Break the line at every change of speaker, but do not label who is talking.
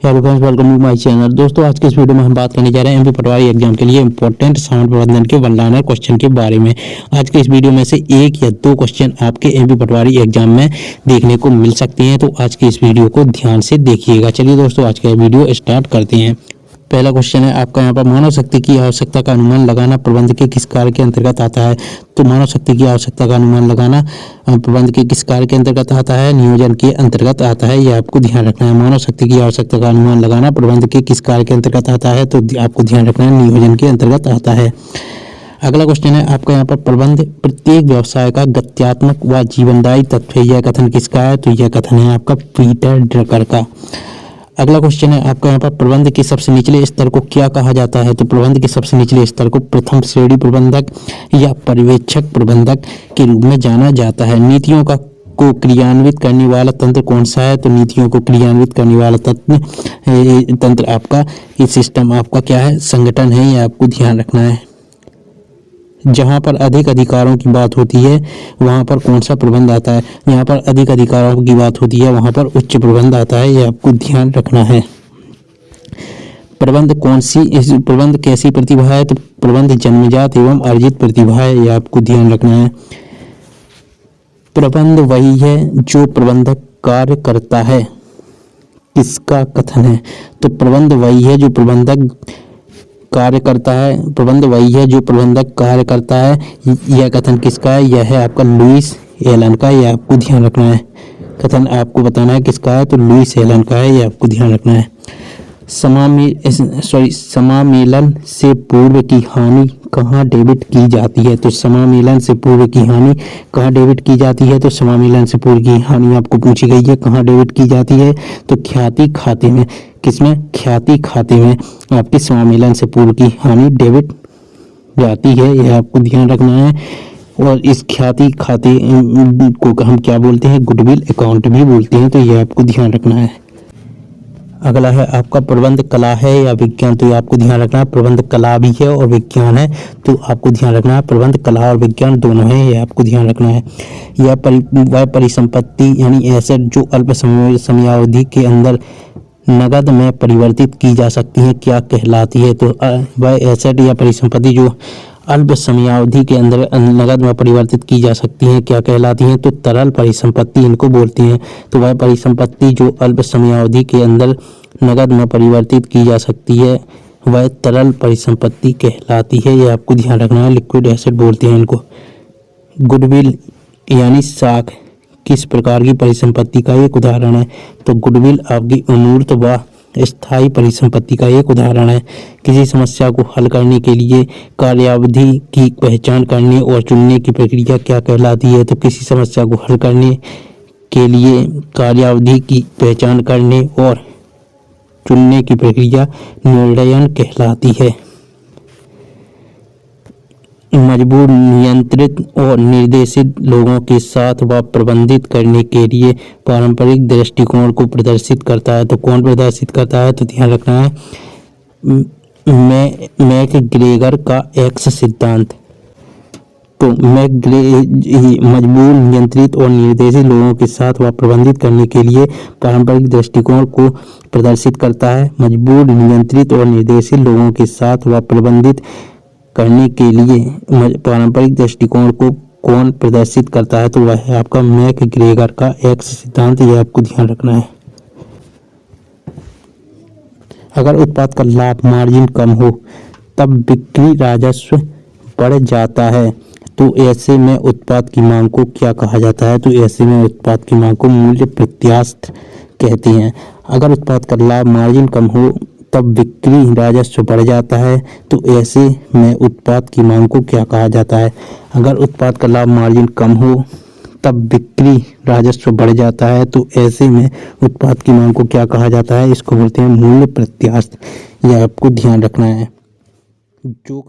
Hello friends, welcome to my channel. दोस्तों, आज के इस वीडियो में हम बात करने जा रहे हैं एमपी पटवारी एग्जाम के लिए इंपॉर्टेंट साउंड प्रबंधन के वन लाइनर क्वेश्चन के बारे में। आज के इस वीडियो में से एक या दो क्वेश्चन आपके एमपी पटवारी एग्जाम में देखने को मिल सकते हैं, तो आज की इस वीडियो को ध्यान से देखिएगा। चलिए दोस्तों, आज का वीडियो स्टार्ट करते हैं। पहला क्वेश्चन है आपका यहाँ पर, मानव शक्ति की आवश्यकता का अनुमान लगाना प्रबंध के किस कार्य के अंतर्गत आता है। तो मानव शक्ति की आवश्यकता का अनुमान लगाना प्रबंध के किस कार्य के अंतर्गत आता है, नियोजन के अंतर्गत आता है। यह आपको ध्यान रखना है। मानव शक्ति की आवश्यकता का अनुमान लगाना प्रबंध के किस कार्य के अंतर्गत आता है, तो आपको ध्यान रखना है, नियोजन के अंतर्गत आता है। अगला क्वेश्चन है आपका यहाँ पर, प्रबंध प्रत्येक व्यवसाय का गत्यात्मक व जीवनदायी तत्व है। यह कथन किसका है, तो यह कथन है आपका पीटर ड्रकर का। अगला क्वेश्चन है आपका यहाँ पर, प्रबंध के सबसे निचले स्तर को क्या कहा जाता है। तो प्रबंध के सबसे निचले स्तर को प्रथम श्रेणी प्रबंधक या पर्यवेक्षक प्रबंधक के रूप में जाना जाता है। नीतियों को क्रियान्वित करने वाला तंत्र कौन सा है, तो नीतियों को क्रियान्वित करने वाला तंत्र आपका ये सिस्टम आपका क्या है, संगठन है। ये आपको ध्यान रखना है। जहाँ पर अधिक अधिकारों की बात होती है वहाँ पर कौन सा प्रबंध आता है। यहाँ पर अधिक अधिकारों की बात होती है वहाँ पर उच्च प्रबंध आता है। ये आपको ध्यान रखना है। प्रबंध कैसी प्रतिभा है, तो प्रबंध जन्मजात एवं अर्जित प्रतिभा है। ये आपको ध्यान रखना है। प्रबंध वही है जो प्रबंधक कार्य करता है। किसका कथन है, तो प्रबंध वही है जो प्रबंधक कार्य करता है। प्रबंध वही है जो प्रबंधक कार्य करता है। यह कथन किसका है, यह है आपका लुईस एलन का। यह आपको ध्यान रखना है। कथन आपको बताना है किसका है, तो लुईस एलन का है। यह आपको ध्यान रखना है। समामेलन से पूर्व की हानि कहाँ डेबिट की जाती है। तो समामेलन से पूर्व की हानि कहाँ डेबिट की जाती है, तो समामेलन से पूर्व की हानि आपको पूछी गई है कहाँ डेबिट की जाती है, तो ख्याति खाते में। किसमें, ख्याति खाते में आपकी समामेलन से पूर्व की हानि डेबिट जाती है। यह आपको ध्यान रखना है। और इस ख्याति खाते को हम क्या बोलते हैं, गुडविल अकाउंट भी बोलते हैं। तो यह आपको ध्यान रखना है। अगला है आपका, प्रबंध कला है या विज्ञान। तो ये आपको ध्यान रखना है। प्रबंध कला भी है और विज्ञान है, तो आपको ध्यान रखना है। प्रबंध कला और विज्ञान दोनों है। ये आपको ध्यान रखना है। यह वह परिसंपत्ति यानी एसेट जो अल्प समयावधि के अंदर नगद में परिवर्तित की जा सकती है क्या कहलाती है। तो वह एसेट या परिसंपत्ति जो अल्प समयावधि के अंदर नगद में परिवर्तित की जा सकती हैं क्या कहलाती हैं, तो तरल परिसंपत्ति इनको बोलते हैं। तो वह परिसंपत्ति जो अल्प समयावधि के अंदर नगद में परिवर्तित की जा सकती है वह तरल परिसंपत्ति कहलाती है। यह आपको ध्यान रखना है। लिक्विड एसेट बोलते हैं इनको। गुडविल यानी साख किस प्रकार की परिसंपत्ति का एक उदाहरण है, तो गुडविल आपकी अमूर्त व स्थायी परिसंपत्ति का एक उदाहरण है। किसी समस्या को हल करने के लिए कार्यावधि की पहचान करने और चुनने की प्रक्रिया क्या कहलाती है, तो किसी समस्या को हल करने के लिए कार्यावधि की पहचान करने और चुनने की प्रक्रिया निर्णयन कहलाती है। मजबूर, नियंत्रित और निर्देशित लोगों के साथ व प्रबंधित करने के लिए पारंपरिक दृष्टिकोण को प्रदर्शित करता है। तो कौन प्रदर्शित करता है, तो ध्यान रखना है मैकग्रेगर का एक्स सिद्धांत। तो मजबूर, नियंत्रित और निर्देशित लोगों के साथ व प्रबंधित करने के लिए पारंपरिक दृष्टिकोण को प्रदर्शित करता है। मजबूर, नियंत्रित और निर्देशित लोगों के साथ व प्रबंधित करने के लिए पारंपरिक दृष्टिकोण को कौन प्रदर्शित करता है, तो वह है आपका मैकग्रेगर का एक्स सिद्धांत। यह आपको ध्यान रखना है। अगर उत्पाद का लाभ मार्जिन कम हो तब बिक्री राजस्व बढ़ जाता है, तो ऐसे में उत्पाद की मांग को क्या कहा जाता है, तो ऐसे में उत्पाद की मांग को मूल्य प्रत्यास्थ कहते हैं। अगर उत्पाद का लाभ मार्जिन कम हो तब बिक्री राजस्व बढ़ जाता है, तो ऐसे में उत्पाद की मांग को क्या कहा जाता है। अगर उत्पाद का लाभ मार्जिन कम हो तब बिक्री राजस्व बढ़ जाता है, तो ऐसे में उत्पाद की मांग को क्या कहा जाता है, इसको बोलते हैं मूल्य प्रत्यास्थ। यह आपको ध्यान रखना है। जो